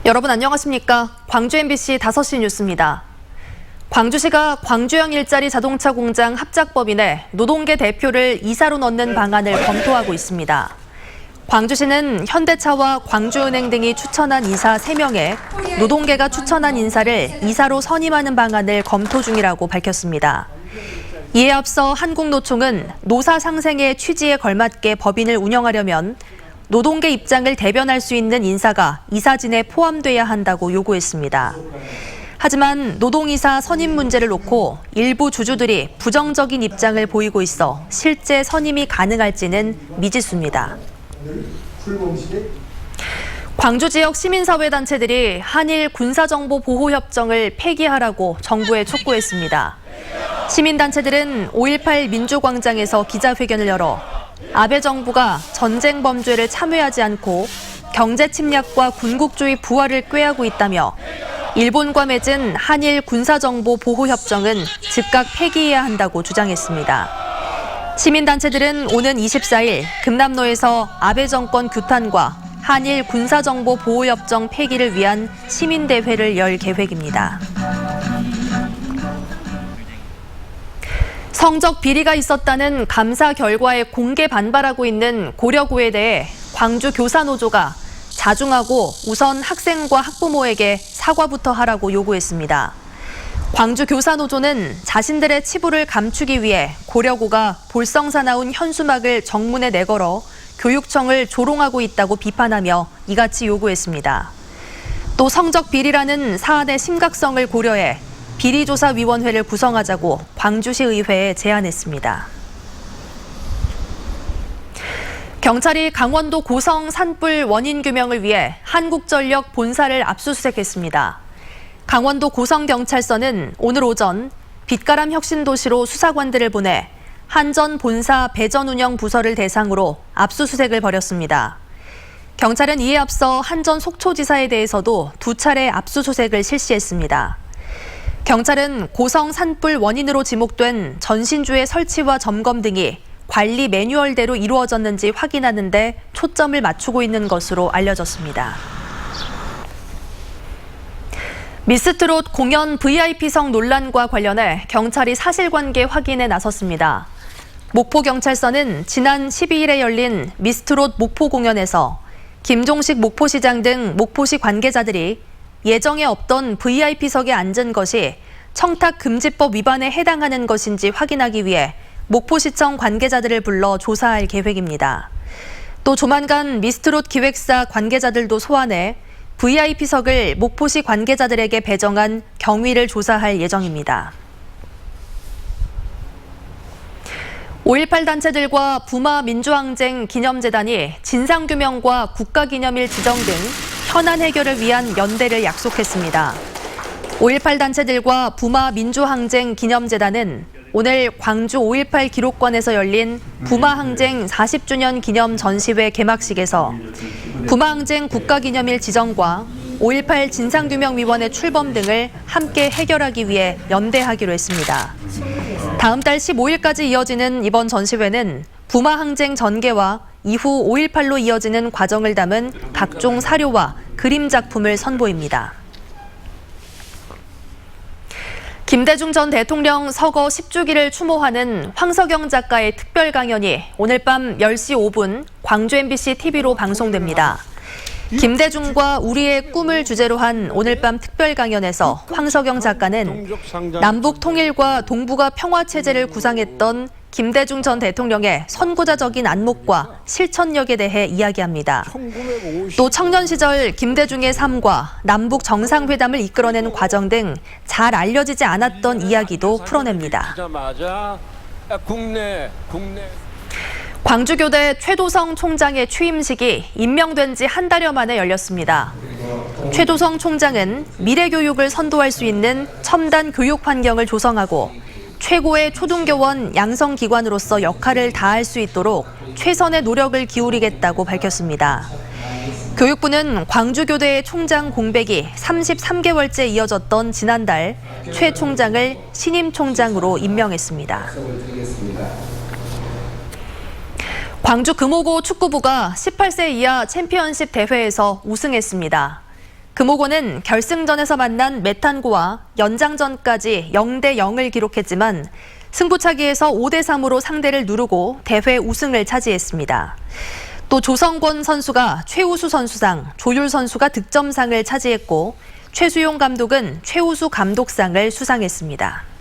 여러분 안녕하십니까? 광주 MBC 5시 뉴스입니다. 광주시가 광주형 일자리 자동차 공장 합작법인에 노동계 대표를 이사로 넣는 방안을 검토하고 있습니다. 광주시는 현대차와 광주은행 등이 추천한 이사 3명에 노동계가 추천한 인사를 이사로 선임하는 방안을 검토 중이라고 밝혔습니다. 이에 앞서 한국노총은 노사 상생의 취지에 걸맞게 법인을 운영하려면 노동계 입장을 대변할 수 있는 인사가 이사진에 포함돼야 한다고 요구했습니다. 하지만 노동이사 선임 문제를 놓고 일부 주주들이 부정적인 입장을 보이고 있어 실제 선임이 가능할지는 미지수입니다. 광주 지역 시민사회단체들이 한일 군사정보보호협정을 폐기하라고 정부에 촉구했습니다. 시민단체들은 5.18 민주광장에서 기자회견을 열어 아베 정부가 전쟁 범죄를 참여하지 않고 경제 침략과 군국주의 부활을 꾀하고 있다며 일본과 맺은 한일 군사정보보호협정은 즉각 폐기해야 한다고 주장했습니다. 시민단체들은 오는 24일 금남로에서 아베 정권 규탄과 한일 군사정보보호협정 폐기를 위한 시민대회를 열 계획입니다. 성적 비리가 있었다는 감사 결과에 공개 반발하고 있는 고려고에 대해 광주 교사노조가 자중하고 우선 학생과 학부모에게 사과부터 하라고 요구했습니다. 광주 교사노조는 자신들의 치부를 감추기 위해 고려고가 볼성사나운 현수막을 정문에 내걸어 교육청을 조롱하고 있다고 비판하며 이같이 요구했습니다. 또 성적 비리라는 사안의 심각성을 고려해 비리조사위원회를 구성하자고 광주시 의회에 제안했습니다. 경찰이 강원도 고성 산불 원인 규명을 위해 한국전력 본사를 압수수색했습니다. 강원도 고성경찰서는 오늘 오전 빛가람 혁신도시로 수사관들을 보내 한전 본사 배전운영 부서를 대상으로 압수수색을 벌였습니다. 경찰은 이에 앞서 한전 속초지사에 대해서도 2차례 압수수색을 실시했습니다. 경찰은 고성 산불 원인으로 지목된 전신주의 설치와 점검 등이 관리 매뉴얼대로 이루어졌는지 확인하는 데 초점을 맞추고 있는 것으로 알려졌습니다. 미스트롯 공연 VIP석 논란과 관련해 경찰이 사실관계 확인에 나섰습니다. 목포경찰서는 지난 12일에 열린 미스트롯 목포 공연에서 김종식 목포시장 등 목포시 관계자들이 예정에 없던 VIP석에 앉은 것이 청탁금지법 위반에 해당하는 것인지 확인하기 위해 목포시청 관계자들을 불러 조사할 계획입니다. 또 조만간 미스트롯 기획사 관계자들도 소환해 VIP석을 목포시 관계자들에게 배정한 경위를 조사할 예정입니다. 5.18 단체들과 부마 민주항쟁 기념재단이 진상규명과 국가기념일 지정 등 현안 해결을 위한 연대를 약속했습니다. 5.18 단체들과 부마 민주항쟁 기념재단은 오늘 광주 5.18 기록관에서 열린 부마항쟁 40주년 기념 전시회 개막식에서 부마항쟁 국가기념일 지정과 5.18 진상규명위원회 출범 등을 함께 해결하기 위해 연대하기로 했습니다. 다음 달 15일까지 이어지는 이번 전시회는 부마항쟁 전개와 이후 5.18로 이어지는 과정을 담은 각종 사료와 그림 작품을 선보입니다. 김대중 전 대통령 서거 10주기를 추모하는 황석영 작가의 특별 강연이 오늘 밤 10시 5분 광주 MBC TV로 방송됩니다. 김대중과 우리의 꿈을 주제로 한 오늘 밤 특별 강연에서 황석영 작가는 남북 통일과 동북아 평화체제를 구상했던 김대중 전 대통령의 선구자적인 안목과 실천력에 대해 이야기합니다. 또 청년 시절 김대중의 삶과 남북 정상회담을 이끌어낸 과정 등 잘 알려지지 않았던 이야기도 풀어냅니다. 광주교대 최도성 총장의 취임식이 임명된 지 한 달여 만에 열렸습니다. 최도성 총장은 미래교육을 선도할 수 있는 첨단 교육 환경을 조성하고 최고의 초등교원 양성기관으로서 역할을 다할 수 있도록 최선의 노력을 기울이겠다고 밝혔습니다. 교육부는 광주교대의 총장 공백이 33개월째 이어졌던 지난달 최 총장을 신임 총장으로 임명했습니다. 광주 금호고 축구부가 18세 이하 챔피언십 대회에서 우승했습니다. 금호고는 결승전에서 만난 메탄고와 연장전까지 0대 0을 기록했지만 승부차기에서 5대 3으로 상대를 누르고 대회 우승을 차지했습니다. 또 조성권 선수가 최우수 선수상, 조율 선수가 득점상을 차지했고 최수용 감독은 최우수 감독상을 수상했습니다.